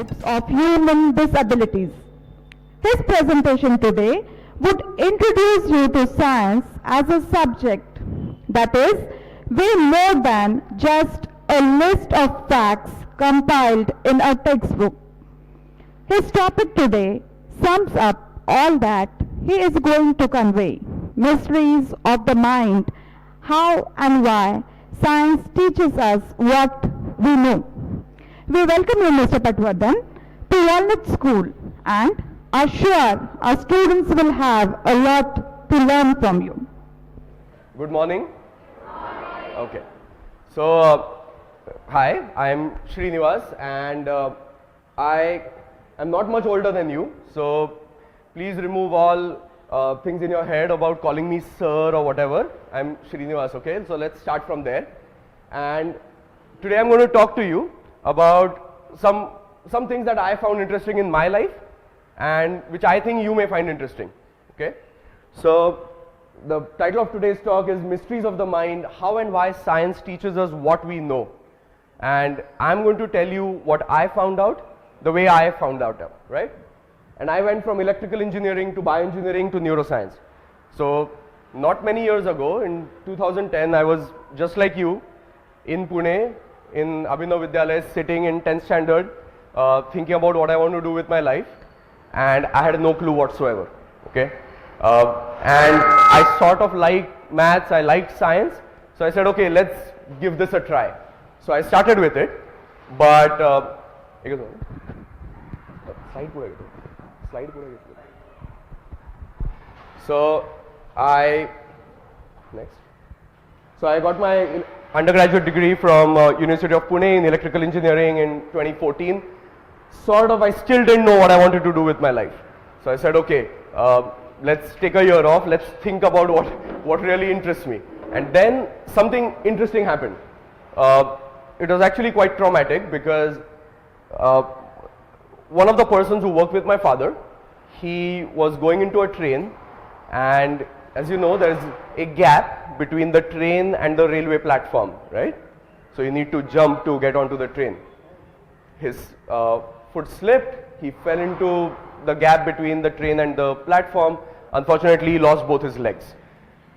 types of human disabilities. His presentation today would introduce you to science as a subject that is way more than just a list of facts compiled in a textbook. His topic today sums up all that he is going to convey: mysteries of the mind, how and why science teaches us what we know. We welcome you, Mr. Patwaradhan, to Walnut School and are sure our students will have a lot to learn from you. Good morning. Okay. So, hi, I am Shriniwas and I am not much older than you. So, please remove all things in your head about calling me sir or whatever. I am Shriniwas, okay? So, let's start from there. And today I am going to talk to you about some things that I found interesting in my life and which I think you may find interesting, okay? So, the title of today's talk is Mysteries of the Mind, How and Why Science Teaches Us What We Know. And I'm going to tell you what I found out, the way I found out, right? And I went from electrical engineering to bioengineering to neuroscience. So, not many years ago, in 2010, I was just like you, in Pune, in Abhinav Vidyalaya, sitting in 10th standard, thinking about what I want to do with my life. And I had no clue whatsoever, okay? And I sort of liked maths, I liked science, so I said, okay, let's give this a try. So I started with it, but so I got my undergraduate degree from University of Pune in electrical engineering in 2014. Sort of, I still didn't know what I wanted to do with my life. So I said, okay, let's take a year off, let's think about what really interests me. And then something interesting happened. It was actually quite traumatic because one of the persons who worked with my father, he was going into a train, and as you know, there's a gap between the train and the railway platform, right? So you need to jump to get onto the train. His foot slipped, he fell into the gap between the train and the platform. Unfortunately, he lost both his legs.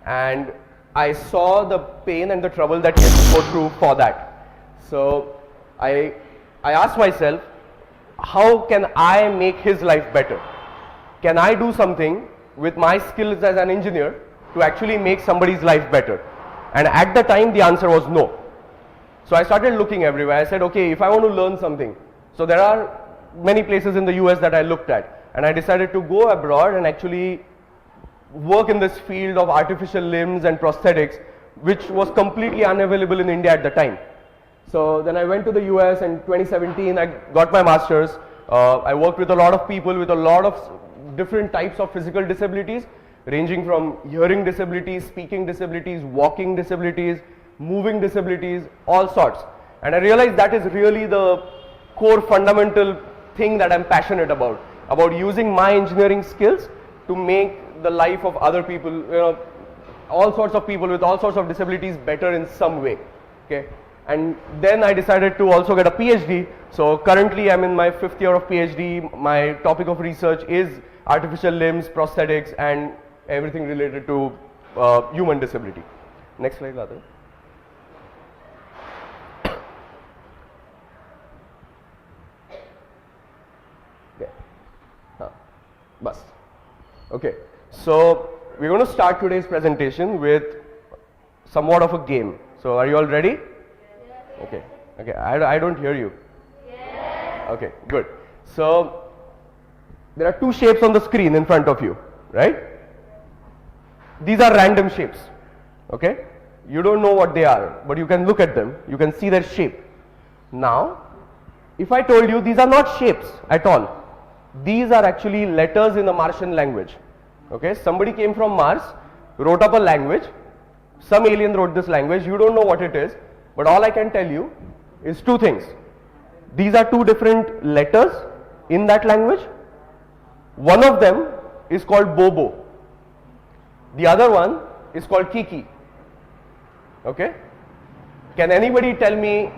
And I saw the pain and the trouble that he had to go through for that. So I asked myself, how can I make his life better? Can I do something with my skills as an engineer to actually make somebody's life better? And at the time, the answer was no. So I started looking everywhere. I said, okay, if I want to learn something. So there are many places in the US that I looked at, and I decided to go abroad and actually work in this field of artificial limbs and prosthetics, which was completely unavailable in India at the time. So then I went to the US in 2017, I got my master's. I worked with a lot of people with a lot of different types of physical disabilities, ranging from hearing disabilities, speaking disabilities, walking disabilities, moving disabilities, all sorts. And I realized that is really the core fundamental thing that I'm passionate about using my engineering skills to make the life of other people, you know, all sorts of people with all sorts of disabilities better in some way, okay? And then I decided to also get a PhD. So currently I'm in my 5th year of PhD. My topic of research is artificial limbs, prosthetics, and everything related to human disability. Next slide, Radha. Bus. Okay, so we're going to start today's presentation with somewhat of a game. So are you all ready? Yes. Okay, I don't hear you. Yes. Okay, good. So there are two shapes on the screen in front of you, right? These are random shapes, okay? You don't know what they are, but you can look at them, you can see their shape. Now, if I told you these are not shapes at all, these are actually letters in the Martian language. Okay, somebody came from Mars, wrote up a language, some alien wrote this language, you don't know what it is, but all I can tell you is two things. These are two different letters in that language. One of them is called Bobo. The other one is called Kiki. Okay? Can anybody tell me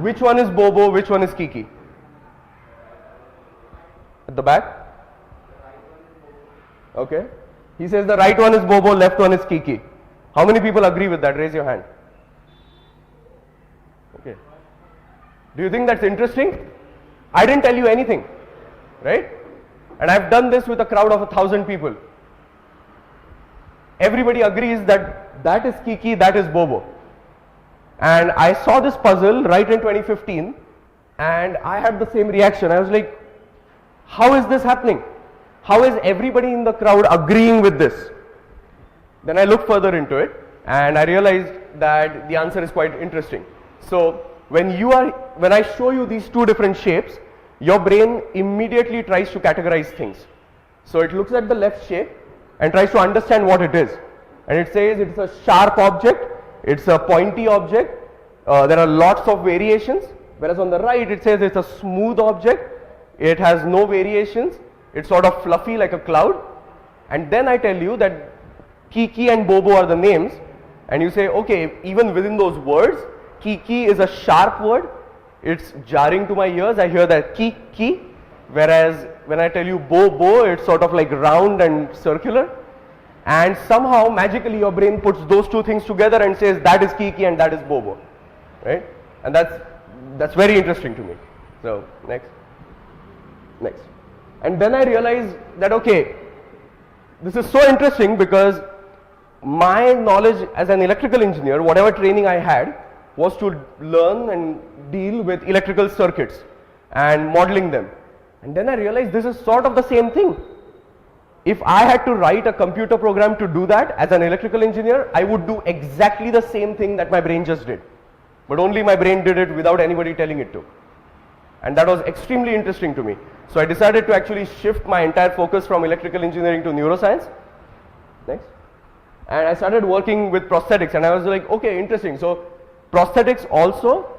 which one is Bobo, which one is Kiki? At the back? Okay. He says the right one is Bobo, left one is Kiki. How many people agree with that? Raise your hand. Okay. Do you think that's interesting? I didn't tell you anything, right? And I've done this with a crowd of 1,000 people. Everybody agrees that that is Kiki, that is Bobo. And I saw this puzzle right in 2015 and I had the same reaction. I was like, how is this happening? How is everybody in the crowd agreeing with this? Then I looked further into it and I realized that the answer is quite interesting. So when I show you these two different shapes, your brain immediately tries to categorize things. So it looks at the left shape and tries to understand what it is. And it says it's a sharp object, it's a pointy object, there are lots of variations. Whereas on the right it says it's a smooth object, it has no variations, it's sort of fluffy like a cloud. And then I tell you that Kiki and Bobo are the names and you say, okay, even within those words, Kiki is a sharp word, it's jarring to my ears, I hear that Kiki, whereas when I tell you Bobo, it's sort of like round and circular. And somehow magically your brain puts those two things together and says that is Kiki and that is Bobo, right? And that's very interesting to me. So next. And then I realized that okay, this is so interesting because my knowledge as an electrical engineer, whatever training I had, was to learn and deal with electrical circuits and modeling them. And then I realized this is sort of the same thing. If I had to write a computer program to do that as an electrical engineer, I would do exactly the same thing that my brain just did. But only my brain did it without anybody telling it to. And that was extremely interesting to me. So I decided to actually shift my entire focus from electrical engineering to neuroscience. Next. And I started working with prosthetics and I was like, okay, interesting. So prosthetics also,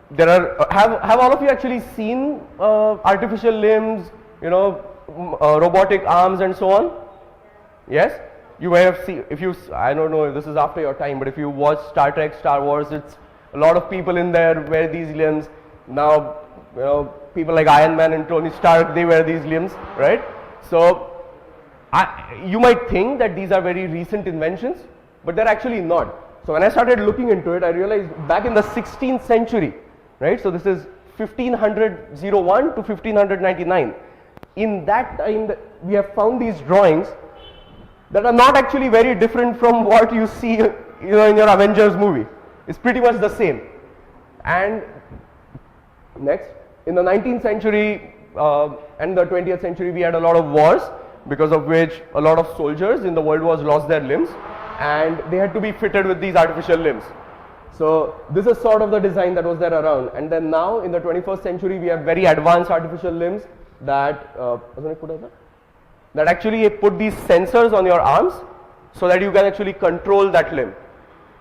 there are, have all of you actually seen artificial limbs, you know, robotic arms and so on? Yes? You may have seen, if you, I don't know if this is after your time, but if you watch Star Trek, Star Wars, it's a lot of people in there wear these limbs. Now, you know, people like Iron Man and Tony Stark, they wear these limbs, right? So, you might think that these are very recent inventions, but they're actually not. So when I started looking into it, I realized back in the 16th century, right? So this is 1501 to 1599. In that time, we have found these drawings that are not actually very different from what you see, you know, in your Avengers movie. It's pretty much the same. And next, in the 19th century and the 20th century, we had a lot of wars, because of which a lot of soldiers in the world wars lost their limbs and they had to be fitted with these artificial limbs. So this is sort of the design that was there around. And then now in the 21st century, we have very advanced artificial limbs that that actually put these sensors on your arms so that you can actually control that limb.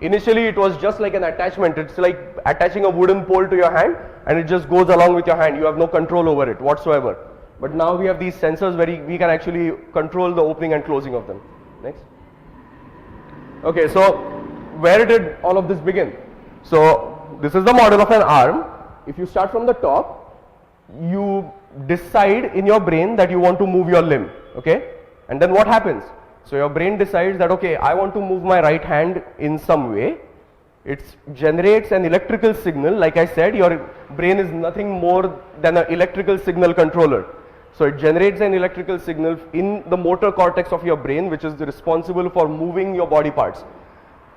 Initially it was just like an attachment, it's like attaching a wooden pole to your hand and it just goes along with your hand, you have no control over it whatsoever. But now we have these sensors where we can actually control the opening and closing of them. Next. Okay, so where did all of this begin? So this is the model of an arm. If you start from the top, you decide in your brain that you want to move your limb, okay? And then what happens? So your brain decides that, okay, I want to move my right hand in some way. It generates an electrical signal. Like I said, your brain is nothing more than an electrical signal controller. So it generates an electrical signal in the motor cortex of your brain, which is responsible for moving your body parts.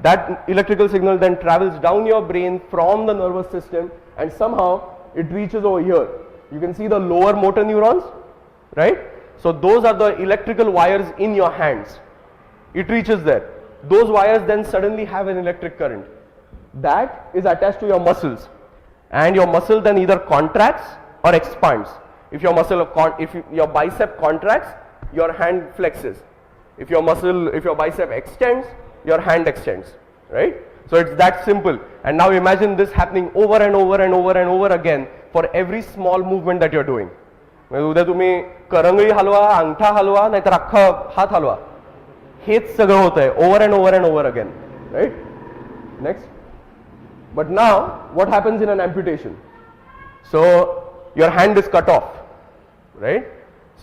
That electrical signal then travels down your brain from the nervous system and somehow it reaches over here. You can see the lower motor neurons, right? So those are the electrical wires in your hands. It reaches there. Those wires then suddenly have an electric current. That is attached to your muscles. And your muscle then either contracts or expands. If your your bicep contracts, your hand flexes. If your bicep extends, your hand extends, right? So it's that simple. And now imagine this happening over and over and over and over again for every small movement that you're doing. उद्या तुम्ही करंगळी हलवा, अंगठा हलवा, नाहीतर अख्खा हात हलवा. हेच सगळं होतंय over and over and over again, right? Next. But now what happens in an amputation? So your hand is cut off, right?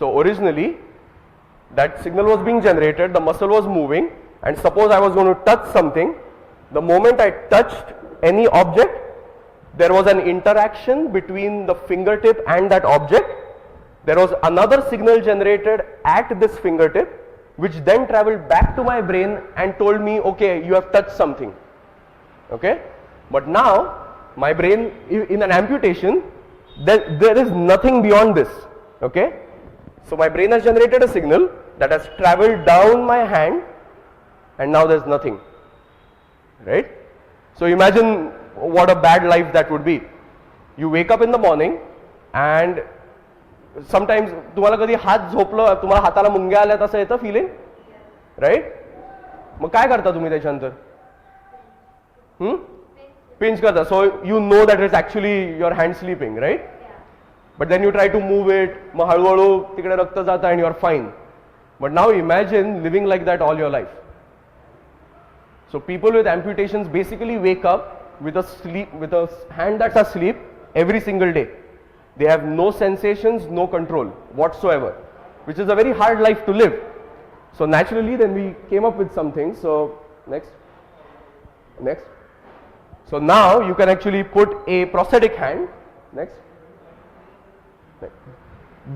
So originally, that signal was being generated, the muscle was moving, and suppose I was going to touch something. The moment I touched any object, there was an interaction between the fingertip and that object. There was another signal generated at this fingertip, which then traveled back to my brain and told me, okay, you have touched something. Okay? But now, my brain, in an amputation, there is nothing beyond this. Okay? So my brain has generated a signal that has traveled down my hand, and now there's nothing. Right? So imagine what a bad life that would be. You wake up in the morning and sometimes तुम्हाला कधी हात झोपलं, तुम्हाला हाताला मुंग्या आल्या तसं येतं feeling? Right? मग काय करता तुम्ही त्याच्यानंतर? Pinch करता. So you know that it's actually your hand sleeping, right? But then you try to move it, मग हळूहळू तिकडे रक्त जातं and you are fine. But now imagine living like that all your life. So people with amputations basically wake up with a hand that's asleep every single day. They have no sensations, no control whatsoever, which is a very hard life to live. So naturally then we came up with something. So next. So now you can actually put a prosthetic hand, next,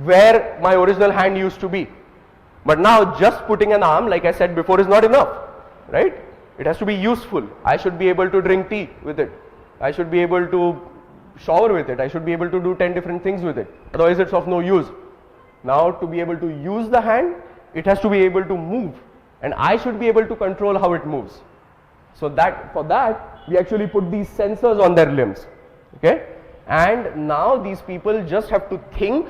where my original hand used to be. But now just putting an arm, like I said before, is not enough, right? It has to be useful. I should be able to drink tea with it. I should be able to shower with it. I should be able to do 10 different things with it. Otherwise it's of no use. Now to be able to use the hand, it has to be able to move. And I should be able to control how it moves. So for that, we actually put these sensors on their limbs. Okay? And now these people just have to think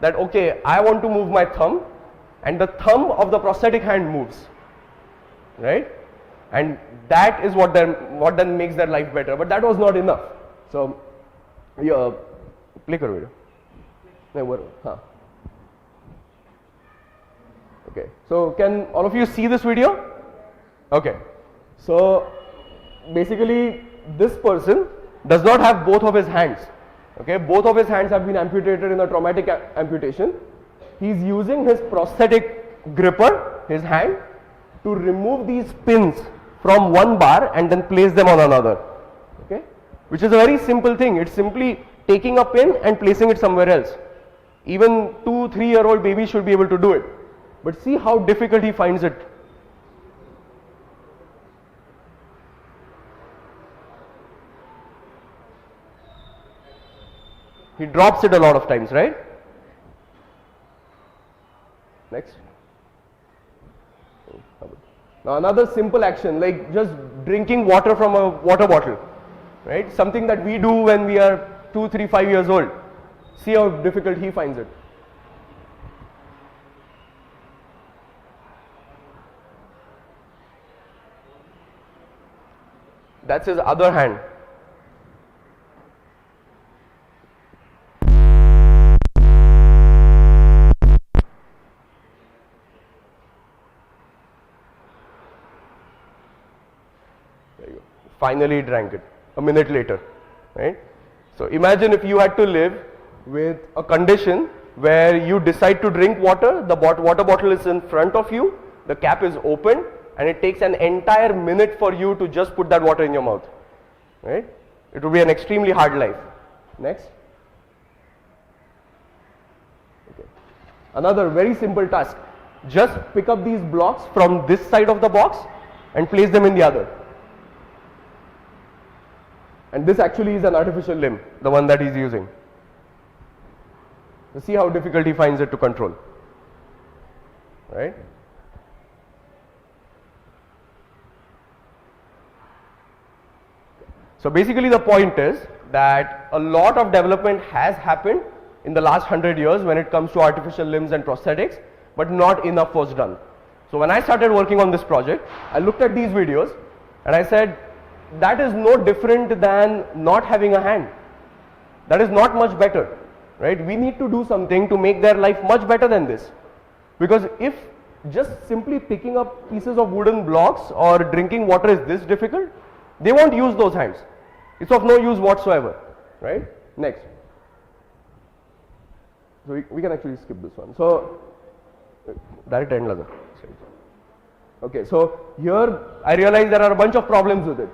that, okay, I want to move my thumb, and the thumb of the prosthetic hand moves. Right? And that is what then makes their life better. But that was not enough. So, play karo video. Okay. So can all of you see this video? Okay. So basically this person does not have both of his hands. Okay. Both of his hands have been amputated in a traumatic amputation. He is using his prosthetic gripper, his hand, to remove these pins from one bar and then place them on another. Okay, which is a very simple thing. It's simply taking a pin and placing it somewhere else. Even 2-3-year-old babies should be able to do it. But see how difficult he finds it. He drops it a lot of times, right? Next. Now another simple action, like just drinking water from a water bottle, right? Something that we do when we are 2, 3, 5 years old. See how difficult he finds it. That's his other hand. There you go. Finally drank it a minute later, right? So imagine if you had to live with a condition where you decide to drink water, the water bottle is in front of you, the cap is open, and it takes an entire minute for you to just put that water in your mouth, right? It would be an extremely hard life. Next. Okay. Another very simple task. Just pick up these blocks from this side of the box and place them in the other. And this actually is an artificial limb, the one that he's using. So see how difficult he finds it to control, right? So basically the point is that a lot of development has happened in the last 100 years when it comes to artificial limbs and prosthetics, but not enough was done. So when I started working on this project, I looked at these videos and I said, that is no different than not having a hand. That is not much better, right? We need to do something to make their life much better than this. Because if just simply picking up pieces of wooden blocks or drinking water is this difficult, they won't use those hands. It's of no use whatsoever, right? Next. So we can actually skip this one. So direct end laga. Okay, so here I realize there are a bunch of problems with it.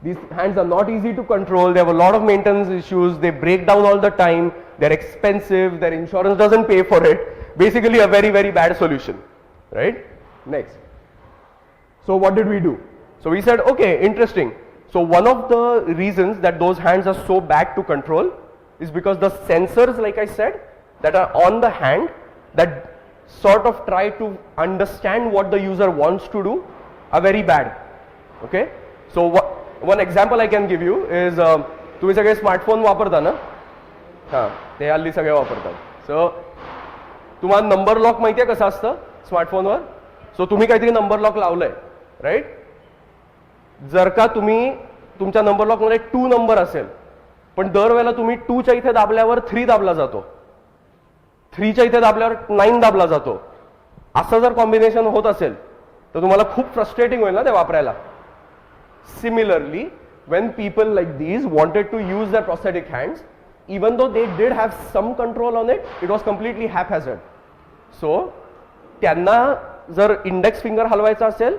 These hands are not easy to control, they have a lot of maintenance issues, they break down all the time, they're expensive, their insurance doesn't pay for it. Basically a very, very bad solution, right? Next. So what did we do? So we said, okay, interesting. So one of the reasons that those hands are so bad to control is because the sensors, like I said, that are on the hand that sort of try to understand what the user wants to do are very bad. Okay? So one example I can give you is तुम्ही सगळे smartphone वापरता ना? हां, ते हल्ली सगळे वापरतात. सो तुम्हाला नंबर लॉक माहिती आहे कसं असतं स्मार्टफोनवर? सो तुम्ही काहीतरी नंबर लॉक लावलंय, राईट? जर का तुम्ही तुमच्या नंबर लॉक मध्ये 2 नंबर असेल पण दरवेळेला तुम्ही 2 च्या इथे दाबल्यावर 3 दाबला जातो, 3 च्या इथे दाबल्यावर 9 दाबला जातो, असं जर कॉम्बिनेशन होत असेल तर तुम्हाला खूप फ्रस्ट्रेटिंग होईल ना ते वापरायला. Similarly, when people like these wanted to use their prosthetic hands, even though they did have some control on it, it was completely haphazard. So त्यांना जर इंडेक्स फिंगर हलवायचा असेल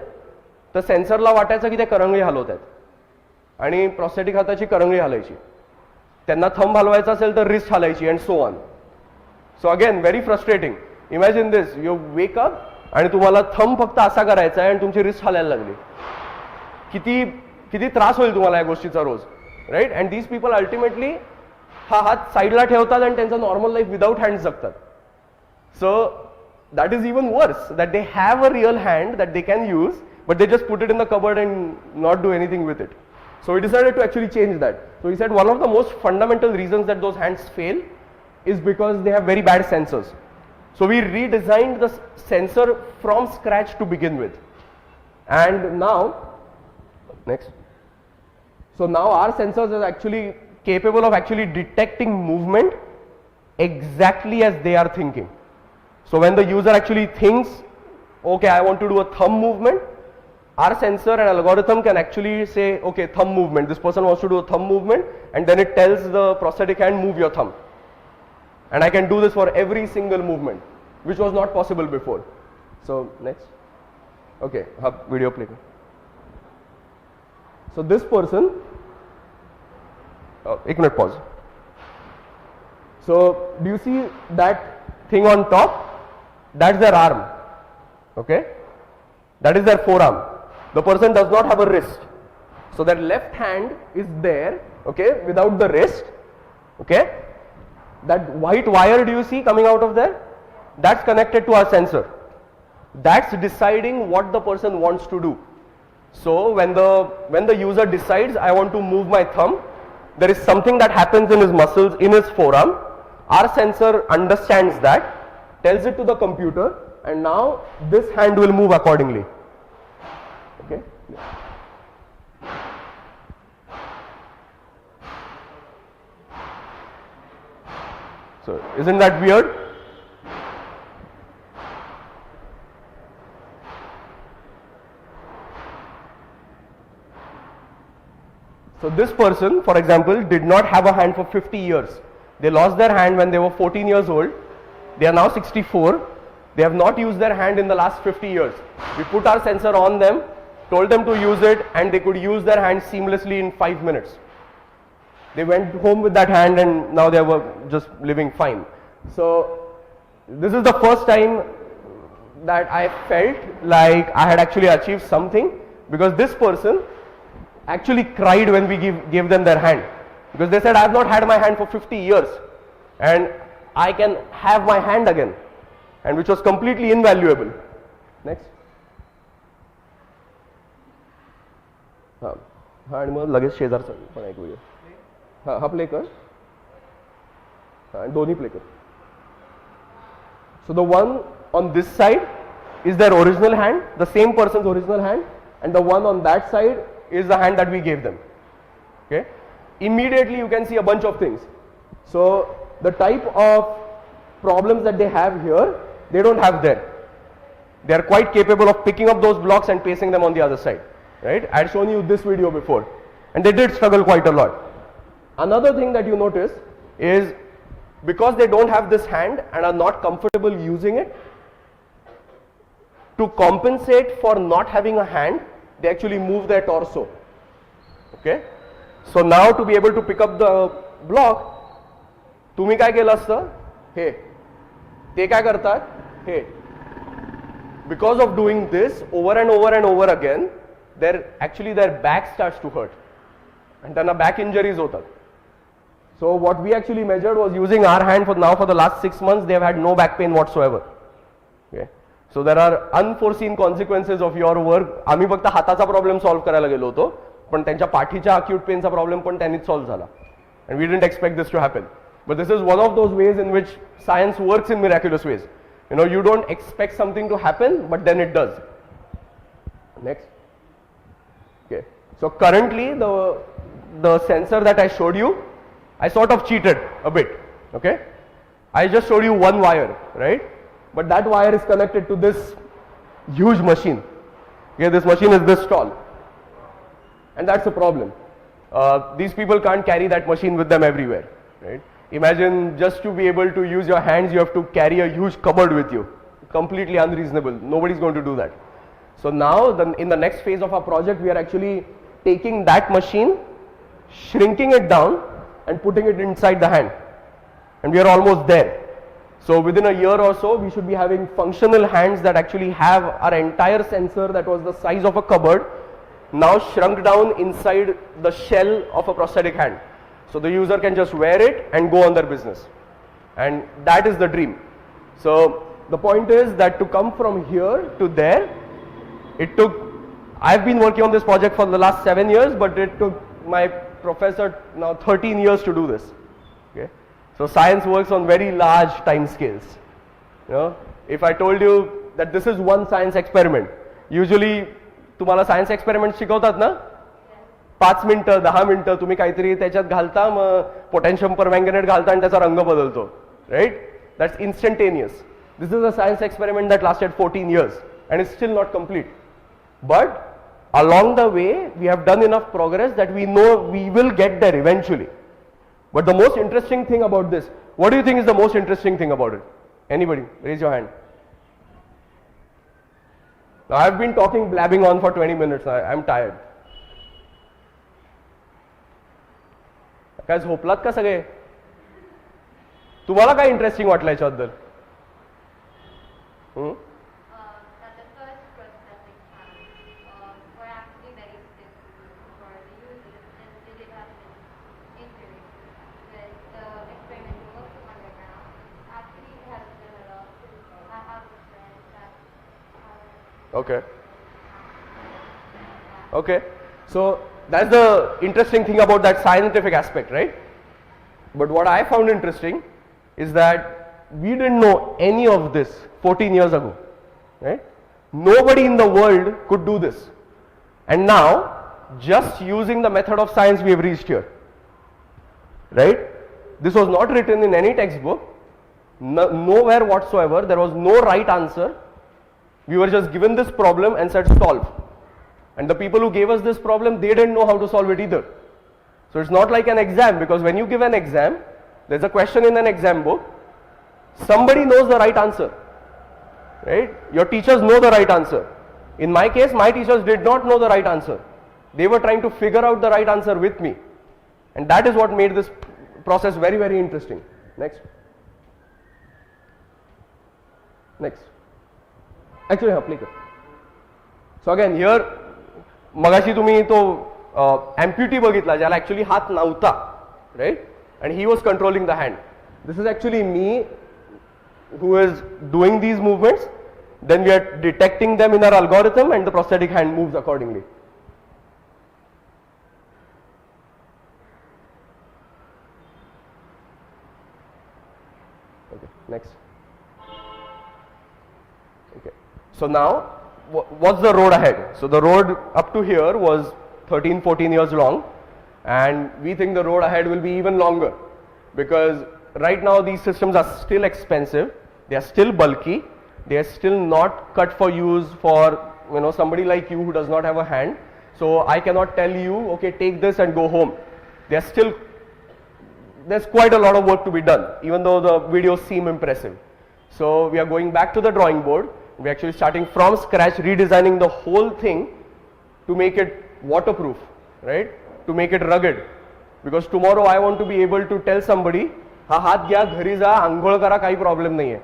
तर सेन्सरला वाटायचं की ते करंगळी हलवत आहेत आणि प्रॉस्थेटिक हाताची करंगळी हलायची. त्यांना थंब हलवायचा असेल तर रिस्ट हलायची and so on. So again very frustrating. Imagine this, you wake up आणि तुम्हाला थंब फक्त असा करायचा आहे आणि तुमची रिस्ट हलायला लागली. किती किती त्रास होईल तुम्हाला या गोष्टीचा रोज, right? And these people ultimately हा हात साईडला ठेवतात आणि त्यांचं नॉर्मल लाईफ विदाउट हँड जगतात. सो that is even worse, that they have a real hand that they can use, but they just put it in the cupboard and not do anything with it. So we decided to actually change that. So we said one of the most fundamental reasons that those hands fail is because they have very bad sensors. So we redesigned the sensor from scratch to begin with. And now, next. So now our sensors are actually capable of actually detecting movement exactly as they are thinking. So when the user actually thinks, okay, I want to do a thumb movement, our sensor and algorithm can actually say, okay, thumb movement, this person wants to do a thumb movement, and then it tells the prosthetic hand, move your thumb. And I can do this for every single movement, which was not possible before. So next. Okay, video play. So this person, एक minute pause. So do you see that thing on top? That's their arm, okay? That is their forearm. The person does not have a wrist. So their left hand is there, okay, without the wrist, okay? That white wire do you see coming out of there? That's connected to our sensor. That's deciding what the person wants to do. So when the user decides, I want to move my thumb, there is something that happens in his muscles, in his forearm. Our sensor understands that, tells it to the computer, and now this hand will move accordingly. Okay? So isn't that weird? So this person, for example, did not have a hand for 50 years. They lost their hand when they were 14 years old. They are now 64. They have not used their hand in the last 50 years. We put our sensor on them, told them to use it, and they could use their hand seamlessly in 5 minutes. They went home with that hand and now they were just living fine. So this is the first time that I felt like I had actually achieved something, because this person actually cried when we gave them their hand, because they said, I have not had my hand for 50 years and I can have my hand again, and which was completely invaluable. Next. आणि मग लगेच शेजारचा पण एक video हा play कर आणि दोन्ही play कर. So the one on this side is their original hand, the same person's original hand, and the one on that side is the hand that we gave them. Okay. Immediately you can see a bunch of things. So the type of problems that they have here, they don't have there. They are quite capable of picking up those blocks and pasting them on the other side, right? I had shown you this video before, and they did struggle quite a lot. Another thing that you notice is because they don't have this hand and are not comfortable using it, to compensate for not having a hand, they actually move their torso. Okay? So now to be able to pick up the block, तुम्ही काय केलं असतं? हे. ते काय करतात? हे. Because of doing this over and over and over again, their back starts to hurt. And then back injuries होतात. So what we actually measured was using our hand for the last 6 months, they have had no back pain whatsoever. Okay. So there are unforeseen consequences of your work. आम्ही फक्त हाताचा problem solve करायला गेलो होतो, पण त्यांच्या पाठीच्या acute पेनचा problem पण त्यांनीच सॉल्व्ह झाला. And we didn't expect this to happen. But this is one of those ways in which science works in miraculous ways. You know, you don't expect something to happen, but then it does. Next. Okay. So currently the sensor that I showed you, I sort of cheated a bit. Okay. I just showed you one wire, right? But that wire is connected to this huge machine. Okay, this machine is this tall. And that's a problem. These people can't carry that machine with them everywhere, right? Imagine just to be able to use your hands, you have to carry a huge cupboard with you. Completely unreasonable. Nobody's going to do that. So now, in the next phase of our project, we are actually taking that machine, shrinking it down, and putting it inside the hand. And we are almost there. So within a year or so, we should be having functional hands that actually have our entire sensor that was the size of a cupboard, now shrunk down inside the shell of a prosthetic hand. So the user can just wear it and go on their business. And that is the dream. So the point is that to come from here to there, I've been working on this project for the last 7 years, but it took my professor now 13 years to do this. Okay? So science works on very large time scales. You know, if I told you that this is one science experiment, usually तुम्हाला science experiment शिकवतात ना, 5 मिनिटं 10 मिनिटं तुम्ही काहीतरी त्याच्यात घालता, मग potassium permanganate घालता आणि त्याचा रंग बदलतो, right? That's instantaneous. This is a science experiment that lasted 14 years and is still not complete. But along the way, we have done enough progress that we know we will get there eventually. But the most interesting thing about this, what do you think is the most interesting thing about it? Anybody? Raise your hand. Now I've been blabbing on for 20 minutes. I'm tired. काय झोपलात का सगळे? तुम्हाला काय interesting वाटलं याच्याबद्दल? That the first prosthetic hands were actually very stiff for the users and they did have an injury. But the experiment we worked on the ground actually has developed. I have a friend that Okay. Okay. So that's the interesting thing about that scientific aspect, right? But what I found interesting is that we didn't know any of this 14 years ago, right? Nobody in the world could do this. And now, just using the method of science, we have reached here, right? This was not written in any textbook, nowhere whatsoever. There was no right answer. We were just given this problem and said solve. And the people who gave us this problem, they didn't know how to solve it either. So it's not like an exam, because when you give an exam, there's a question in an exam book, somebody knows the right answer, right? Your teachers know the right answer. In my case, my teachers did not know the right answer. They were trying to figure out the right answer with me. And that is what made this process very, very interesting. Next. Next. Actually, play it. So again, here, मगाशी तुम्ही तो amputee बघितला ज्याला actually हात नव्हता, right? And he was controlling the hand. This is actually me who is doing these movements. Then we are detecting them in our algorithm and the prosthetic hand moves accordingly. Okay, next. Okay. So now, what's the road ahead? So the road up to here was 13-14 years long, and we think the road ahead will be even longer, because right now these systems are still expensive, they are still bulky, they are still not cut for use for somebody like you who does not have a hand. So I cannot tell you, okay, take this and go home. They are still there's quite a lot of work to be done, even though the videos seem impressive. So we are going back to the drawing board. We're actually starting from scratch, redesigning the whole thing to make it waterproof, right? To make it rugged. Because tomorrow I want to be able to tell somebody, हा हात घ्या, घरी जा, अंघोळ करा, काही problem नाहीये.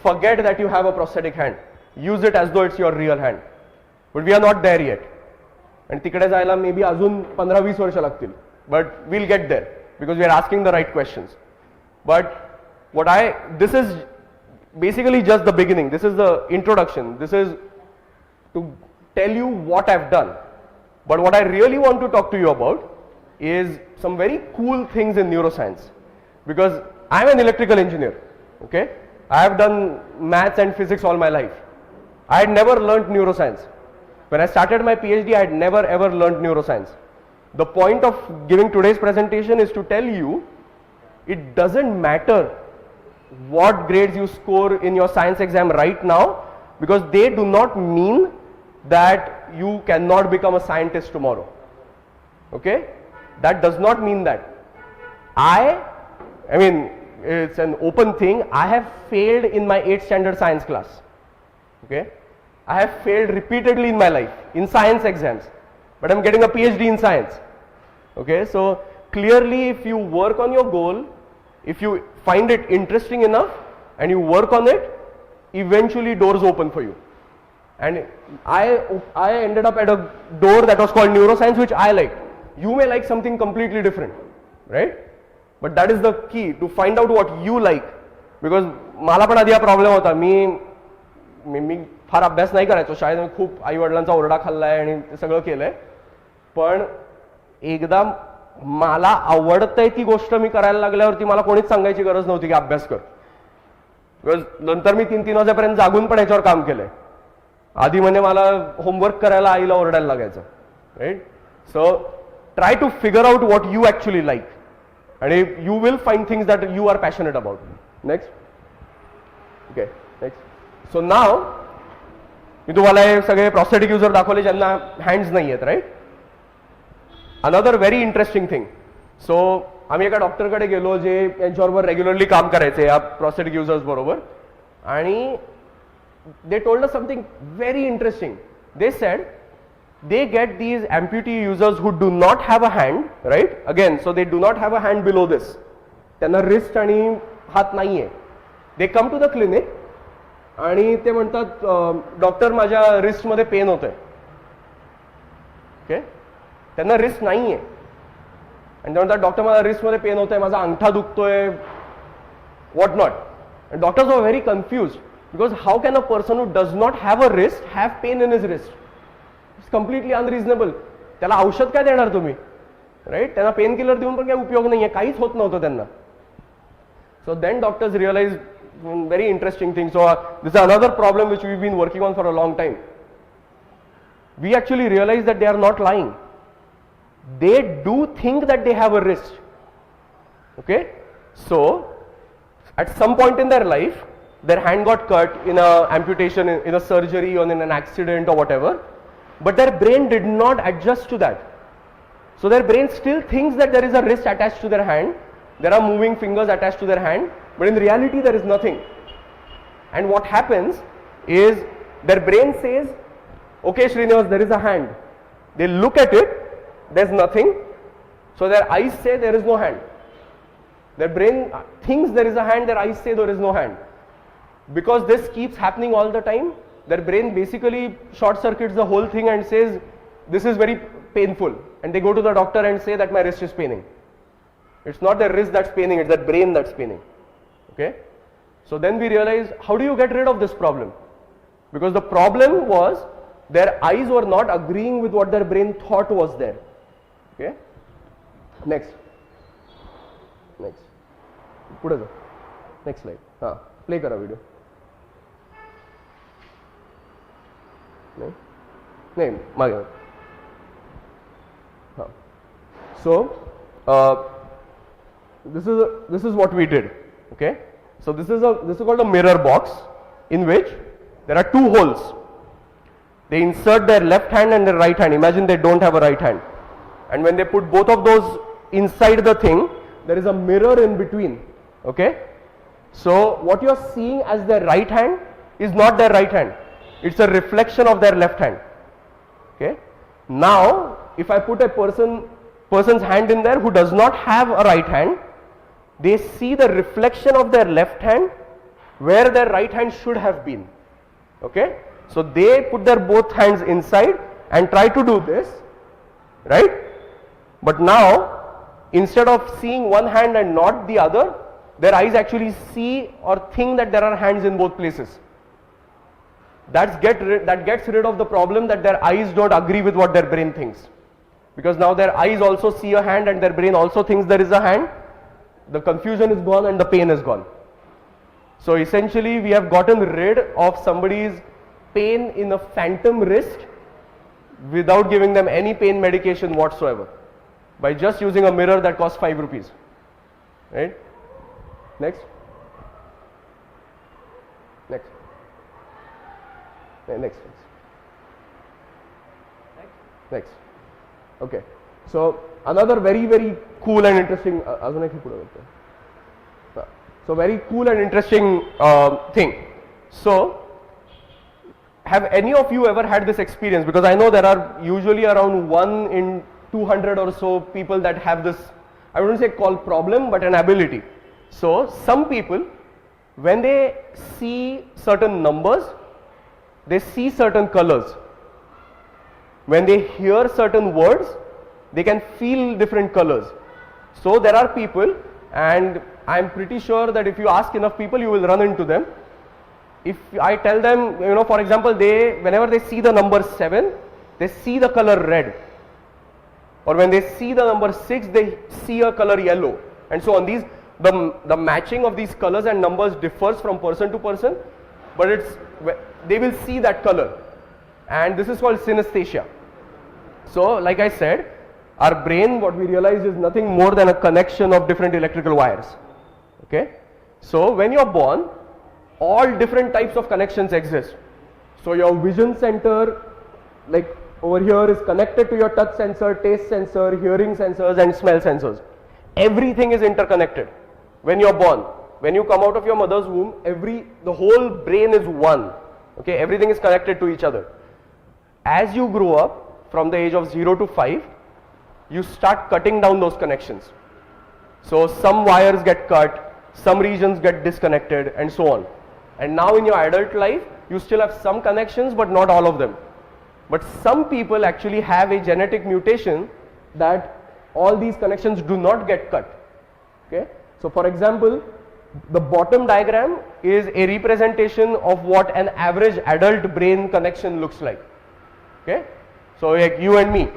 Forget that you have a prosthetic hand. Use it as though it's your real hand. But we are not there yet. And तिकडे जायला maybe अजून 15-20 वर्ष लागतील. But we'll get there because we are asking the right questions. But this is basically just the beginning. This is the introduction. This is to tell you what I've done. But what I really want to talk to you about is some very cool things in neuroscience. Because I'm an electrical engineer, okay? I have done maths and physics all my life. I had never learned neuroscience. When I started my PhD, I had never ever learned neuroscience. The point of giving today's presentation is to tell you it doesn't matter what grades you score in your science exam right now, because they do not mean that you cannot become a scientist tomorrow. Okay? That does not mean that. I mean, it's an open thing. I have failed in my 8th standard science class. Okay? I have failed repeatedly in my life in science exams, but I'm getting a PhD in science. Okay? So clearly, if you work on your goal, if you find it interesting enough and you work on it, eventually doors open for you. And I ended up at a door that was called neuroscience, which I liked. You may like something completely different, right? But that is the key, to find out what you like. Because मला पण आधी हा problem होता. मी फार अभ्यास नाही करायचो. शाळेत मी खूप आई वडिलांचा ओरडा खाल्लाय आणि ते सगळं केलंय. पण एकदा मला आवडतंय ती गोष्ट मी करायला लागल्यावरती मला कोणीच सांगायची गरज नव्हती की अभ्यास कर. बिकॉज नंतर मी 3-3 वाजेपर्यंत जागून पण याच्यावर काम केलंय. आधी म्हणजे मला होमवर्क करायला आईला ओरडायला लागायचं, right? So try to figure out what you actually like and you will find things that you are passionate about. Next. Okay, next. So now, मी तुम्हाला हे सगळे prosthetic user दाखवले ज्यांना hands नाही आहेत, right? Another very interesting thing. So आम्ही एका डॉक्टरकडे गेलो जे यांच्याबरोबर रेग्युलरली काम करायचे या prosthetic users बरोबर, आणि they told us something very interesting. They said they get these amputee users who do not have a hand, right? Again, so they do not have a hand below this. त्यांना wrist आणि हात नाहीये. They come to the clinic आणि ते म्हणतात doctor माझ्या wrist मध्ये pen होतोय. ओके? त्यांना wrist नाहीये. आणि ते म्हणतात डॉक्टर माझ्या wrist मध्ये पेन होतोय, माझा अंगठा दुखतोय, what not? And doctors were very confused because how can a person who does not have a wrist have pain in his wrist? It's completely unreasonable. त्याला औषध काय देणार तुम्ही, राईट? त्यांना पेन किलर देऊन पण काही उपयोग नाहीये, काहीच होत नव्हतं त्यांना. So then doctors realized very interesting thing. So this is another problem which we've been working on for a long time. We actually realized that they are not lying. They do think that they have a wrist. Okay? So at some point in their life, their hand got cut in a amputation, in a surgery, or in an accident or whatever. But their brain did not adjust to that. So their brain still thinks that there is a wrist attached to their hand, there are moving fingers attached to their hand, but in reality there is nothing. And what happens is their brain says, okay Shriniwas, there is a hand. They look at it, there is nothing. So their eyes say there is no hand. Their brain thinks there is a hand, their eyes say there is no hand. Because this keeps happening all the time, their brain basically short circuits the whole thing and says this is very painful, and they go to the doctor and say that my wrist is paining. It's not their wrist that's paining, it's their brain that's paining. Okay? So then we realized, how do you get rid of this problem? Because the problem was their eyes were not agreeing with what their brain thought was there. Okay? Next. पुढे जा. Next slide. हाँ, play करा video. नहीं मागे. हाँ. So this is what we did. Okay? So this is called a mirror box in which there are two holes. They insert their left hand and their right hand. Imagine they don't have a right hand. And when they put both of those inside the thing, there is a mirror in between. Okay, so what you are seeing as their right hand is not their right hand, it's a reflection of their left hand. Okay, now if I put a person's hand in there who does not have a right hand, they see the reflection of their left hand where their right hand should have been. Okay, so they put their both hands inside and try to do this, right? But now instead of seeing one hand and not the other, their eyes actually see or think that there are hands in both places. That gets rid of the problem that their eyes don't agree with what their brain thinks. Because now their eyes also see a hand and their brain also thinks there is a hand. The confusion is gone and the pain is gone. So essentially we have gotten rid of somebody's pain in a phantom wrist without giving them any pain medication whatsoever, by just using a mirror that costs 5 rupees. Right? Next. Next. Next. Next. Okay. So another very cool and interesting. So very cool and interesting thing. So have any of you ever had this experience? Because I know there are usually around 1 in 200 or so people that have this, I wouldn't say called problem, but an ability. So some people, when they see certain numbers, they see certain colors. When they hear certain words, they can feel different colors. So there are people, and I'm pretty sure that if you ask enough people, you will run into them. If I tell them, for example, whenever they see the number 7, they see the color red. Or when they see the number 6, they see a color yellow. And so on. The matching of these colors and numbers differs from person to person, but they will see that color. And this is called synesthesia. So like I said, our brain, what we realize, is nothing more than a connection of different electrical wires. Okay? So when you're born, all different types of connections exist. So your vision center, like over here, is connected to your touch sensor, taste sensor, hearing sensors and smell sensors. Everything is interconnected when you're born. When you come out of your mother's womb, the whole brain is one. Okay, everything is connected to each other. As you grow up from the age of 0 to 5, you start cutting down those connections. So some wires get cut, some regions get disconnected, and so on. And now in your adult life, you still have some connections, but not all of them. But some people actually have a genetic mutation that all these connections do not get cut. Okay? So for example, the bottom diagram is a representation of what an average adult brain connection looks like. Okay? So like you and me.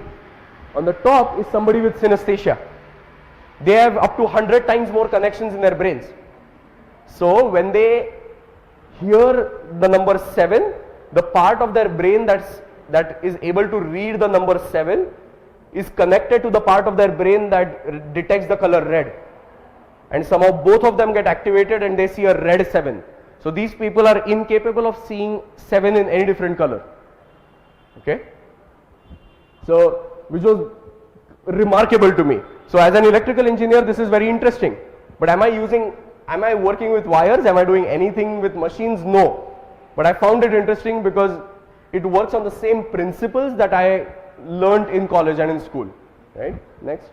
On the top is somebody with synesthesia. They have up to 100 times more connections in their brains. So when they hear the number 7, the part of their brain that is able to read the number 7 is connected to the part of their brain that detects the color red. And somehow both of them get activated and they see a red 7. So these people are incapable of seeing 7 in any different color. Okay? So, which was remarkable to me. So as an electrical engineer, this is very interesting. But am I working with wires? Am I doing anything with machines? No. But I found it interesting because it works on the same principles that I learned in college and in school. Right? Next.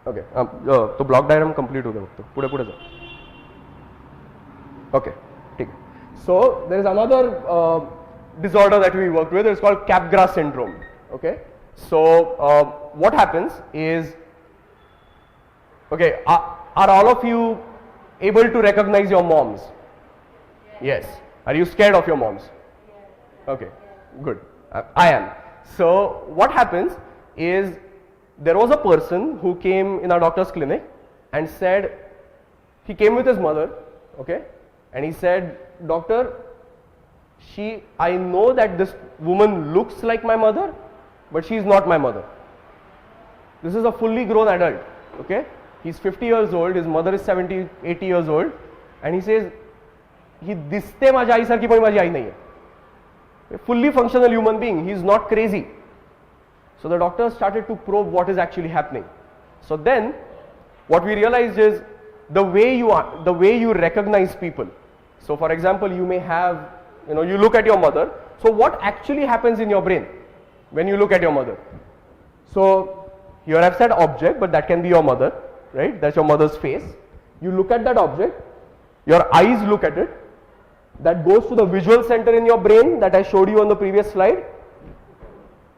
Okay. So block diagram complete हो गया. पुढे जाओ. Okay. ठीक. So there is another disorder that we worked with. It's called Capgras syndrome. Okay. So what happens is, okay, are all of you able to recognize your moms? Yes. Are you scared of your moms? Okay, good. I am. So what happens is, there was a person who came in our doctor's clinic and said, he came with his mother, okay, and he said, doctor, I know that this woman looks like my mother, but she is not my mother. This is a fully grown adult, okay. He's 50 years old, his mother is 70, 80 years old, and he says, he diste माझ्या आईसारखी पण माझी आई नाहीये. A fully functional human being, he is not crazy. So the doctor started to probe what is actually happening. So then what we realized is the way you recognize people. So for example, you may have, you look at your mother. So what actually happens in your brain when you look at your mother? So here I've said object, but that can be your mother, right? That's your mother's face. You look at that object, your eyes look at it, that goes to the visual center in your brain that I showed you on the previous slide.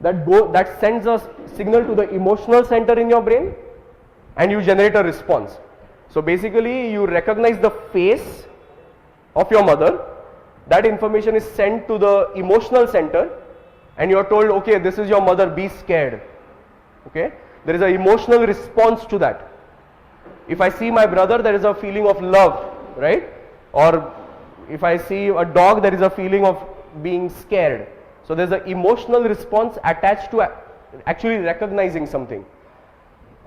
That sends a signal to the emotional center in your brain, and you generate a response. So basically you recognize the face of your mother, that information is sent to the emotional center, and you are told, okay, this is your mother, be scared. Okay, there is an emotional response to that. If I see my brother, there is a feeling of love, right? Or if I see a dog, there is a feeling of being scared. So there's an emotional response attached to actually recognizing something.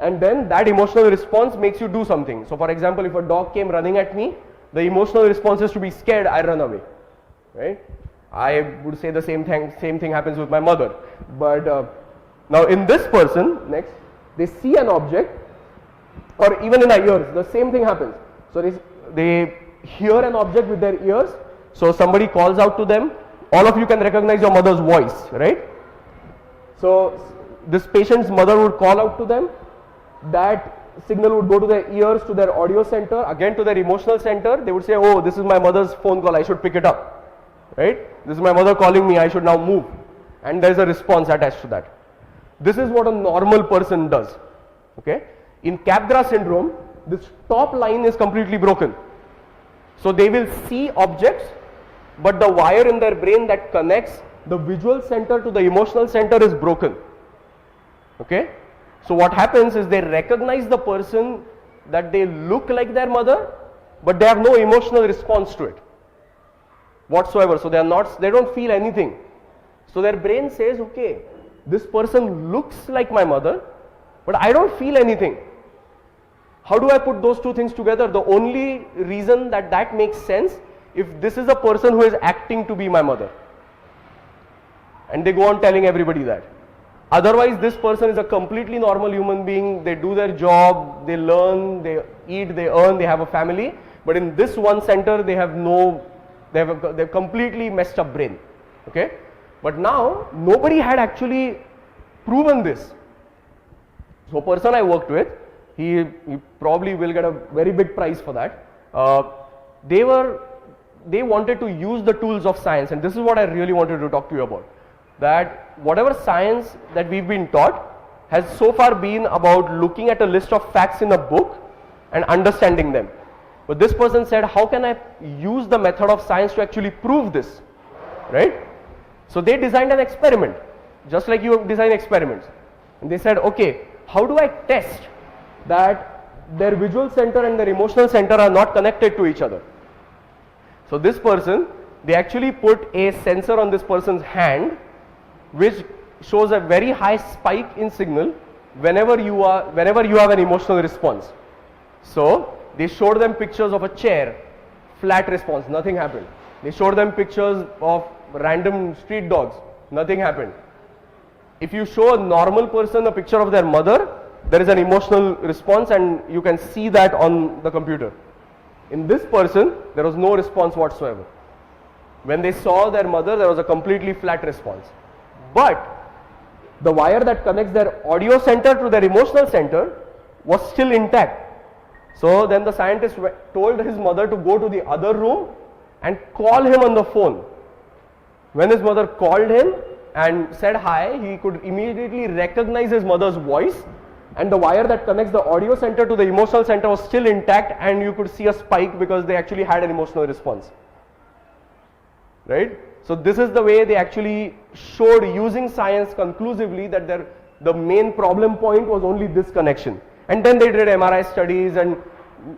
And then that emotional response makes you do something. So for example, if a dog came running at me, the emotional response is to be scared, I run away, right? I would say the same thing happens with my mother. But now in this person, next, they see an object, or even in our ears, the same thing happens. So they hear an object with their ears, so somebody calls out to them, all of you can recognize your mother's voice, right? So this patient's mother would call out to them, that signal would go to their ears, to their audio center, again to their emotional center. They would say, oh, this is my mother's phone call, I should pick it up, right? This is my mother calling me, I should now move. And there is a response attached to that. This is what a normal person does, okay? In Capgras syndrome, this top line is completely broken. So they will see objects, but the wire in their brain that connects the visual center to the emotional center is broken, okay? So what happens is they recognize the person that they look like their mother, but they have no emotional response to it whatsoever. So they don't feel anything. So their brain says, okay, this person looks like my mother, but I don't feel anything. How do I put those two things together? The only reason that makes sense, if this is a person who is acting to be my mother, and they go on telling everybody that. Otherwise, this person is a completely normal human being. They do their job, they learn, they eat, they earn, they have a family. But in this one center, they have completely messed up brain. Okay? But now, nobody had actually proven this. So, person I worked with, he probably will get a very big prize for that. They wanted to use the tools of science, and this is what I really wanted to talk to you about. That whatever science that we've been taught has so far been about looking at a list of facts in a book and understanding them. But this person said, how can I use the method of science to actually prove this, right? So they designed an experiment, just like you design experiments. And they said, okay, how do I test that their visual center and their emotional center are not connected to each other? So this person, they actually put a sensor on this person's hand, which shows a very high spike in signal whenever you have an emotional response. So they showed them pictures of a chair, flat response, nothing happened. They showed them pictures of random street dogs, nothing happened. If you show a normal person a picture of their mother, there is an emotional response, and you can see that on the computer. In this person, there was no response whatsoever. When they saw their mother, there was a completely flat response. But the wire that connects their audio center to their emotional center was still intact. So then the scientist told his mother to go to the other room and call him on the phone. When his mother called him and said hi, he could immediately recognize his mother's voice, and the wire that connects the audio center to the emotional center was still intact, and you could see a spike because they actually had an emotional response, right? So this is the way they actually showed, using science conclusively, that the main problem point was only this connection. And then they did MRI studies and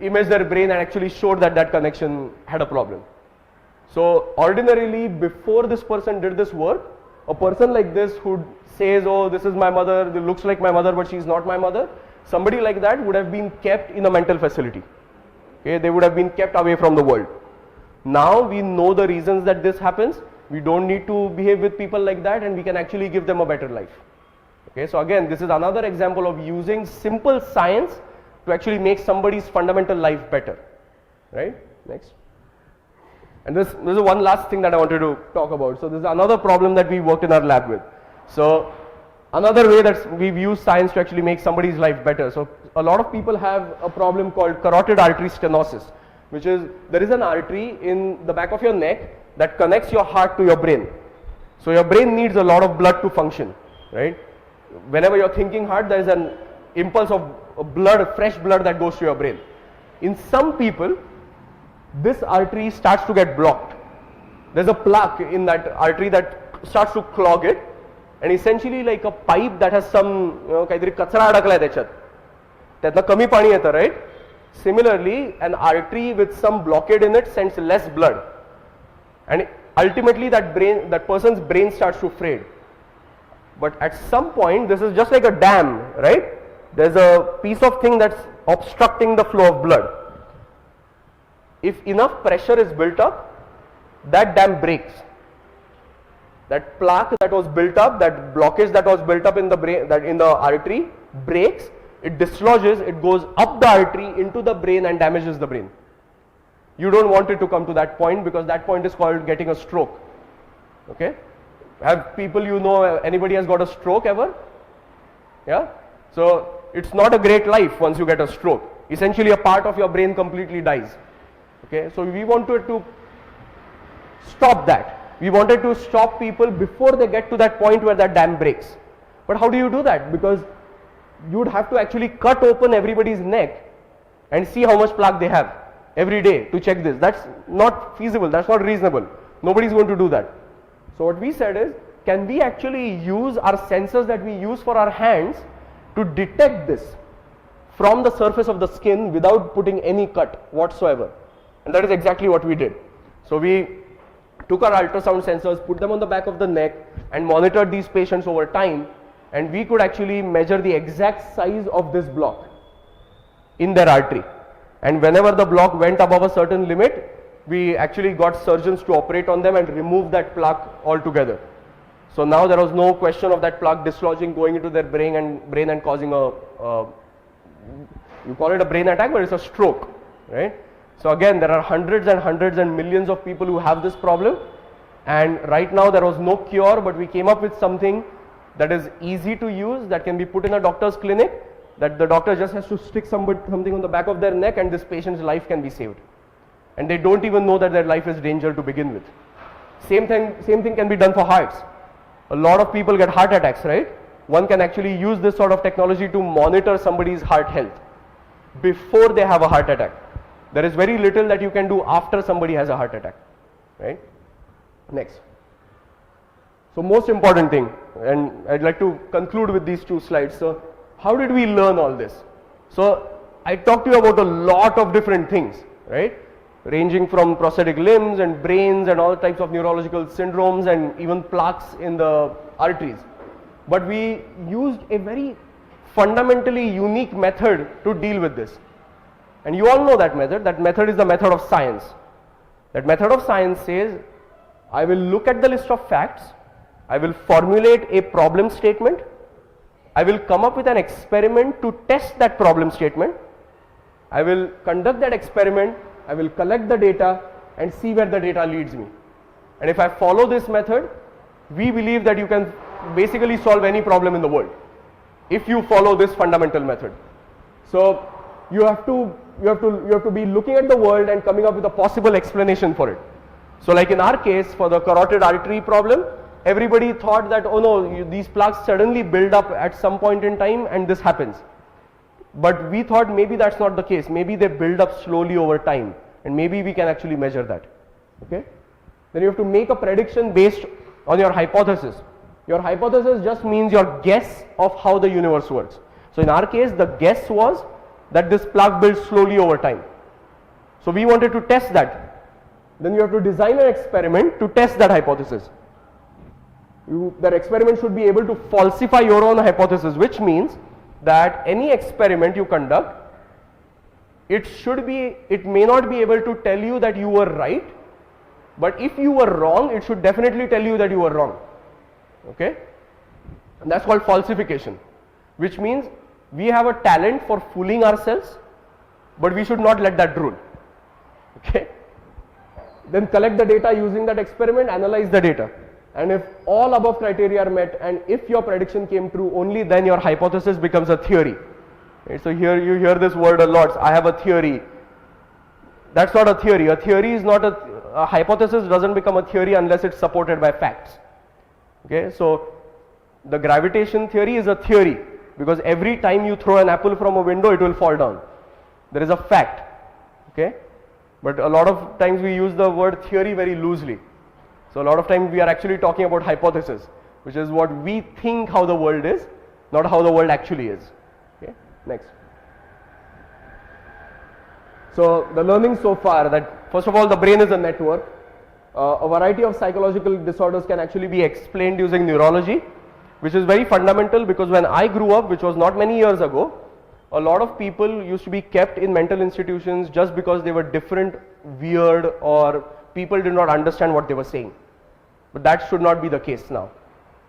imaged their brain and actually showed that connection had a problem. So ordinarily, before this person did this work, a person like this who says, oh, this is my mother, it looks like my mother, but she's not my mother, somebody like that would have been kept in a mental facility. Okay, they would have been kept away from the world. Now we know the reasons that this happens. We don't need to behave with people like that, and we can actually give them a better life. Okay, so again, this is another example of using simple science to actually make somebody's fundamental life better, right? Next. And this is one last thing that I wanted to talk about. So this is another problem that we worked in our lab with. So another way that we've used science to actually make somebody's life better. So a lot of people have a problem called carotid artery stenosis, which is there is an artery in the back of your neck that connects your heart to your brain. So your brain needs a lot of blood to function, right? Whenever you're thinking hard, there is an impulse of blood, fresh blood that goes to your brain. In some people, this artery starts to get blocked. There's a plaque in that artery that starts to clog it, and essentially like a pipe that has some काहीतरी कचरा अडकलाय त्याच्यात, त्यातनं कमी पाणी येतं, right? Similarly, an artery with some blockade in it sends less blood, and ultimately that person's brain starts to fray. But at some point, this is just like a dam, right? There's a piece of thing that's obstructing the flow of blood. If enough pressure is built up, that dam breaks. That plaque that was built up, that blockage that was built up in the brain, that in the artery, breaks. It dislodges. It goes up the artery into the brain and damages the brain. You don't want it to come to that point, because that point is called getting a stroke. Okay? Have people anybody has got a stroke ever? Yeah? So it's not a great life once you get a stroke. Essentially a part of your brain completely dies. Okay? So we wanted to stop that. We wanted to stop people before they get to that point where that dam breaks. But how do you do that? Because you would have to actually cut open everybody's neck and see how much plaque they have every day to check this. That's not feasible. That's not reasonable. Nobody's going to do that. So what we said is, can we actually use our sensors that we use for our hands to detect this from the surface of the skin without putting any cut whatsoever? And that is exactly what we did. So we took our ultrasound sensors, put them on the back of the neck, and monitored these patients over time, and we could actually measure the exact size of this block in their artery. And whenever the block went above a certain limit, we actually got surgeons to operate on them and remove that plaque altogether. So now there was no question of that plaque dislodging, going into their brain and causing you call it a brain attack, but it's a stroke, right? So again, there are hundreds and millions of people who have this problem, and right now there was no cure, but we came up with something that is easy to use, that can be put in a doctor's clinic, that the doctor just has to stick something on the back of their neck, and this patient's life can be saved. And they don't even know that their life is danger to begin with. Same thing can be done for hearts. A lot of people get heart attacks, right? One can actually use this sort of technology to monitor somebody's heart health before they have a heart attack. There is very little that you can do after somebody has a heart attack, right? Next. So most important thing, and I'd like to conclude with these two slides. So how did we learn all this? So I talked to you about a lot of different things, right? Ranging from prosthetic limbs and brains and all types of neurological syndromes and even plaques in the arteries. But we used a very fundamentally unique method to deal with this. And you all know that method. That method is the method of science. That method of science says, I will look at the list of facts, I will formulate a problem statement, I will come up with an experiment to test that problem statement, I will conduct that experiment, I will collect the data and see where the data leads me. And if I follow this method, we believe that you can basically solve any problem in the world if you follow this fundamental method. So you have to be looking at the world and coming up with a possible explanation for it. So like in our case, for the carotid artery problem, everybody thought that, oh no, these plaques suddenly build up at some point in time and this happens. But we thought maybe that's not the case. Maybe they build up slowly over time, and maybe we can actually measure that. Okay? Then you have to make a prediction based on your hypothesis. Your hypothesis just means your guess of how the universe works. So in our case, the guess was that this plaque builds slowly over time. So we wanted to test that. Then you have to design an experiment to test that hypothesis. That experiment should be able to falsify your own hypothesis, which means that any experiment you conduct, it may not be able to tell you that you were right, but if you were wrong, it should definitely tell you that you were wrong. Okay? And that's called falsification, which means we have a talent for fooling ourselves, but we should not let that rule. Okay? Then collect the data using that experiment, analyze the data. And if all above criteria are met and if your prediction came true, only then your hypothesis becomes a theory. Right? So here you hear this word a lot, I have a theory. That's not a theory. A theory is not a hypothesis doesn't become a theory unless it's supported by facts. Okay? So the gravitation theory is a theory because every time you throw an apple from a window, it will fall down. There is a fact. Okay? But a lot of times we use the word theory very loosely. So a lot of times we are actually talking about hypothesis, which is what we think how the world is, not how the world actually is. Okay? Next. So the learning so far that first of all the brain is a network. A variety of psychological disorders can actually be explained using neurology, which is very fundamental because when I grew up, which was not many years ago, a lot of people used to be kept in mental institutions just because they were different, weird, or people did not understand what they were saying. But that should not be the case now.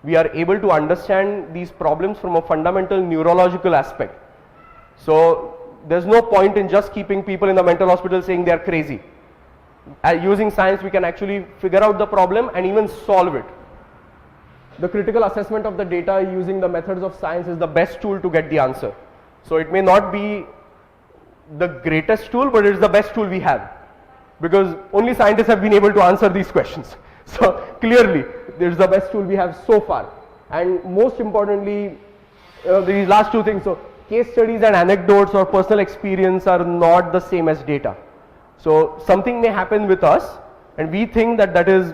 We are able to understand these problems from a fundamental neurological aspect. So there's no point in just keeping people in the mental hospital saying they are crazy. Using science, we can actually figure out the problem and even solve it. The critical assessment of the data using the methods of science is the best tool to get the answer. So it may not be the greatest tool, but it's the best tool we have. Because only scientists have been able to answer these questions. So clearly, it's the best tool we have so far. And most importantly, these last two things, so case studies and anecdotes or personal experience are not the same as data. So something may happen with us and we think that that is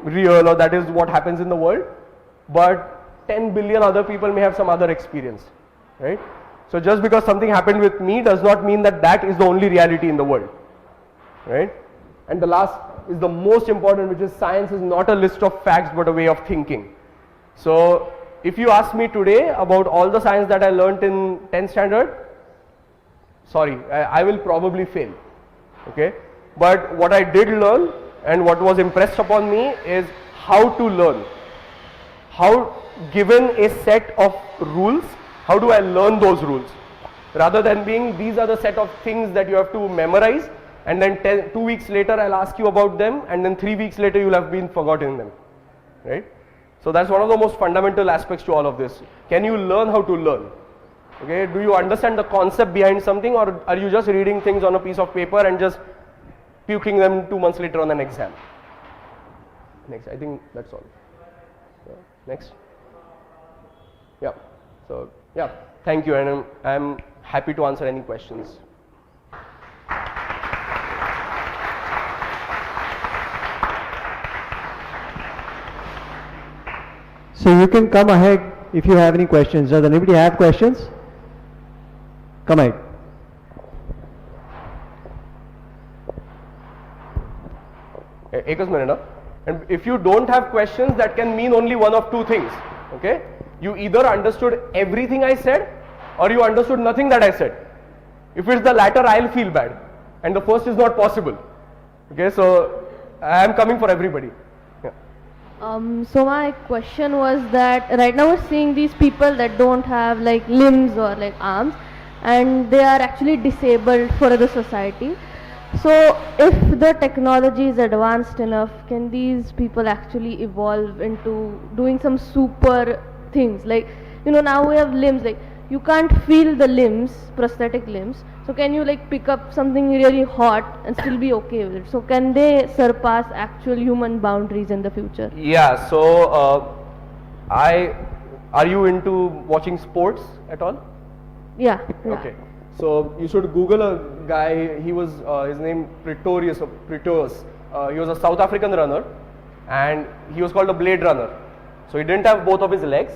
real or that is what happens in the world, but 10 billion other people may have some other experience, right? So just because something happened with me does not mean that that is the only reality in the world, right? And the last is the most important, which is science is not a list of facts but a way of thinking. So if you ask me today about all the science that I learnt in 10th standard, sorry, I will probably fail. Okay, but what I did learn and what was impressed upon me is how to learn. How, given a set of rules, how do I learn those rules? Rather than being these are the set of things that you have to memorize and then 2 weeks later I'll ask you about them and then 3 weeks later you'll have been forgotten them, right? So that's one of the most fundamental aspects to all of this. Can you learn how to learn? Okay, do you understand the concept behind something or are you just reading things on a piece of paper and just puking them 2 months later on an exam? Next, I think that's all. Yeah. Next. Yeah. So, yeah, thank you and I'm happy to answer any questions. So you can come ahead if you have any questions. Does anybody have questions? Come ahead. एकच minute, huh? And if you don't have questions, that can mean only one of two things. Okay? You either understood everything I said, or you understood nothing that I said. If it's the latter, I'll feel bad, and the first is not possible. Okay? So I am coming for everybody. So my question was that right now we're seeing these people that don't have like limbs or like arms and they are actually disabled for the society. So if the technology is advanced enough, can these people actually evolve into doing some super things? Like, you know, now we have limbs, like you can't feel the limbs, prosthetic limbs. So can you like pick up something really hot and still be okay with it? So can they surpass actual human boundaries in the future? Yeah, so are you into watching sports at all? Yeah. Okay. So you should Google a guy, he was, his name Pretorius. He was a South African runner and he was called a blade runner. So he didn't have both of his legs,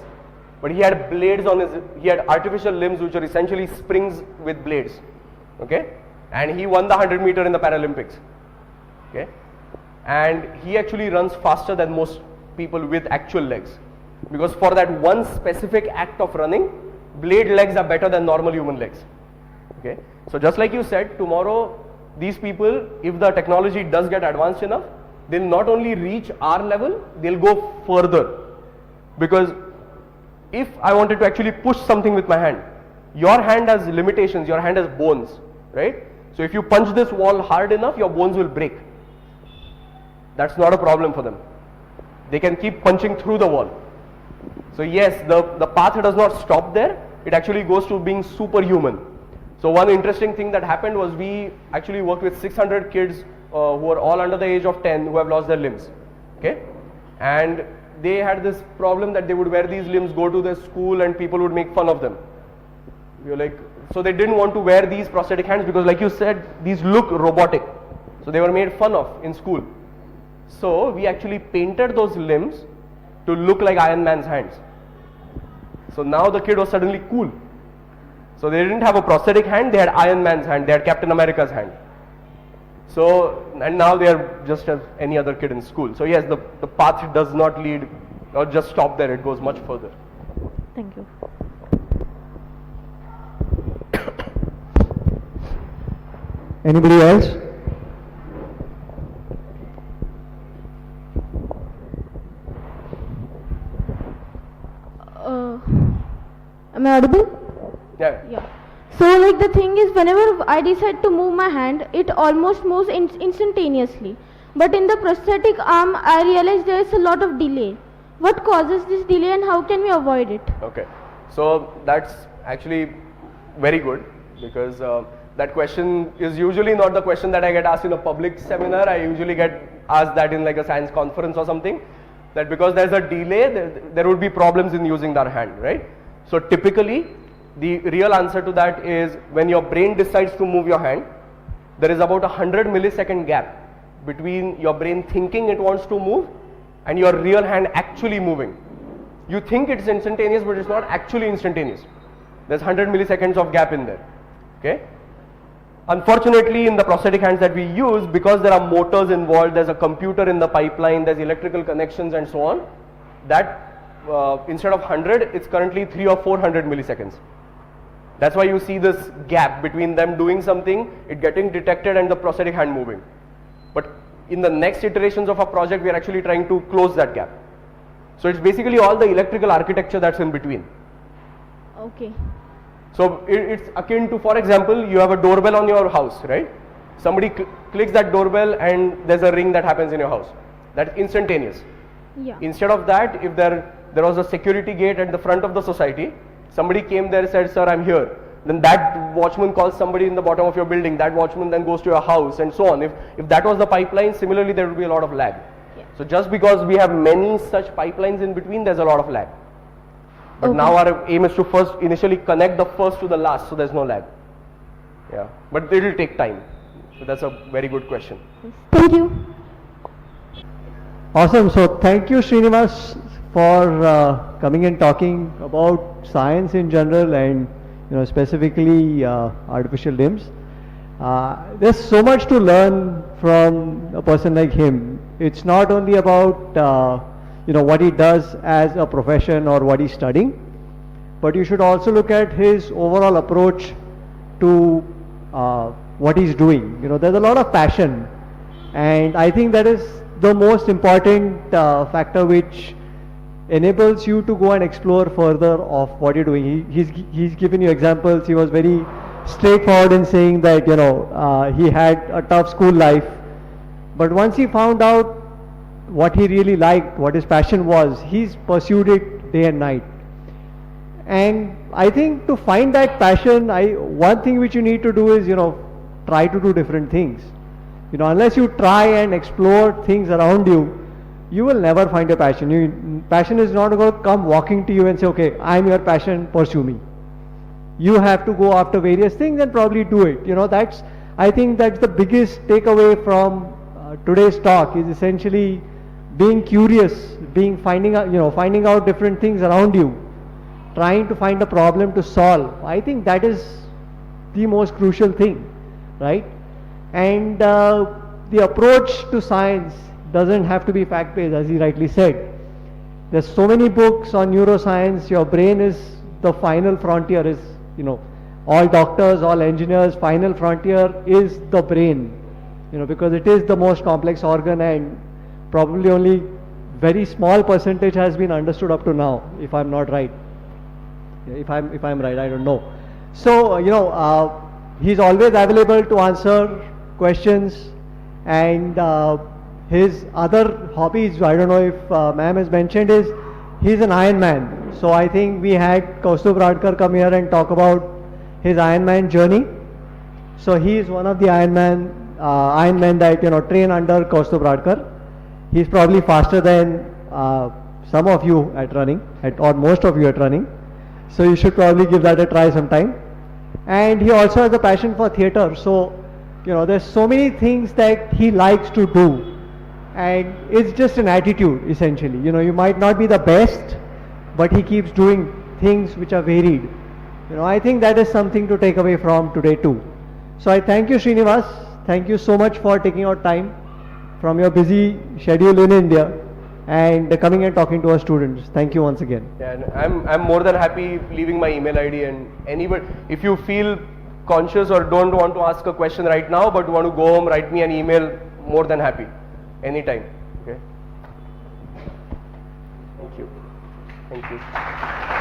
but he had blades on his, he had artificial limbs which are essentially springs with blades. Okay, and he won the 100 meter in the Paralympics. Okay, and he actually runs faster than most people with actual legs, because for that one specific act of running, blade legs are better than normal human legs. Okay, so just like you said, tomorrow these people, if the technology does get advanced enough, they'll not only reach our level, they'll go further, because if I wanted to actually push something with my hand, your hand has limitations, your hand has bones, right? So if you punch this wall hard enough, your bones will break. That's not a problem for them. They can keep punching through the wall. So yes, the path does not stop there, it actually goes to being superhuman. So one interesting thing that happened was we actually worked with 600 kids who are all under the age of 10 who have lost their limbs, okay? And they had this problem that they would wear these limbs, go to their school, and people would make fun of them. We were like, so they didn't want to wear these prosthetic hands because, like you said, these look robotic. So they were made fun of in school. So we actually painted those limbs to look like Iron Man's hands. So now the kid was suddenly cool. So they didn't have a prosthetic hand, they had Iron Man's hand, they had Captain America's hand. So, and now they are just as any other kid in school. So yes, the path does not lead or just stop there, it goes much further. Thank you. Anybody else? Am I audible? Yeah. Yeah. So like the thing is, whenever I decide to move my hand, it almost moves instantaneously. But in the prosthetic arm, I realize there is a lot of delay. What causes this delay and how can we avoid it? Okay. So that's actually very good because that question is usually not the question that I get asked in a public seminar. I usually get asked that in like a science conference or something, that because there's a delay, there would be problems in using their hand, right? So typically, the real answer to that is when your brain decides to move your hand, there is about 100 millisecond gap between your brain thinking it wants to move and your real hand actually moving. You think it's instantaneous, but it's not actually instantaneous. There's 100 milliseconds of gap in there, okay? Unfortunately, in the prosthetic hands that we use, because there are motors involved, there's a computer in the pipeline, there's electrical connections and so on, that instead of 100, it's currently 300 or 400 milliseconds. That's why you see this gap between them doing something, it getting detected and the prosthetic hand moving. But in the next iterations of a project, we are actually trying to close that gap. So it's basically all the electrical architecture that's in between. Okay. So it's akin to, for example, you have a doorbell on your house, right? Somebody clicks that doorbell and there's a ring that happens in your house. That's instantaneous. Yeah. Instead of that, if there was a security gate at the front of the society, somebody came there and said, sir, I'm here. Then that watchman calls somebody in the bottom of your building, that watchman then goes to your house and so on. If that was the pipeline, similarly there would be a lot of lag. Yeah. So just because we have many such pipelines in between, there's a lot of lag. But Okay. now our aim is to first initially connect the first to the last, so there's no lag. Yeah, but it will take time. So that's a very good question. Thank you. Awesome. So thank you, Shriniwas, for coming and talking about science in general and specifically artificial limbs. There's so much to learn from a person like him. It's not only about what he does as a profession or what he's studying, but you should also look at his overall approach to what he's doing. There's a lot of passion, and I think that is the most important factor which enables you to go and explore further of what you're doing. He's given you examples. He was very straightforward in saying that he had a tough school life, but once he found out what he really liked, what his passion was, he's pursued it day and night. And I think to find that passion, one thing which you need to do is try to do different things. Unless you try and explore things around you, you will never find your passion. Passion is not going to come walking to you and say, okay, I'm your passion, pursue me. You have to go after various things and probably do it. I think that's the biggest takeaway from today's talk, is essentially being curious, finding out different things around you, trying to find a problem to solve. I think that is the most crucial thing, right? And the approach to science doesn't have to be fact-based, as he rightly said. There's so many books on neuroscience. Your brain is the final frontier. Is all doctors, all engineers, final frontier is the brain. Because it is the most complex organ, and probably only very small percentage has been understood up to now, if I'm not right. if I'm right, I don't know. So he's always available to answer questions, and his other hobbies, I don't know if ma'am has mentioned, is he's an Ironman. So I think we had Kaustubh Radkar come here and talk about his Ironman journey. So he is one of the Ironmen that train under Kaustubh Radkar. He's probably faster than some of you at running, or most of you at running. So you should probably give that a try sometime. And he also has a passion for theatre. So there's so many things that he likes to do. And it's just an attitude, essentially. You might not be the best, but he keeps doing things which are varied. I think that is something to take away from today too. So I thank you, Shriniwas. Thank you so much for taking out time from your busy schedule in India and coming and talking to our students. Thank you once again. Yeah, and I'm more than happy leaving my email ID, and anybody, if you feel conscious or don't want to ask a question right now but want to go home, write me an email, more than happy. Anytime. Okay. Thank you. Thank you.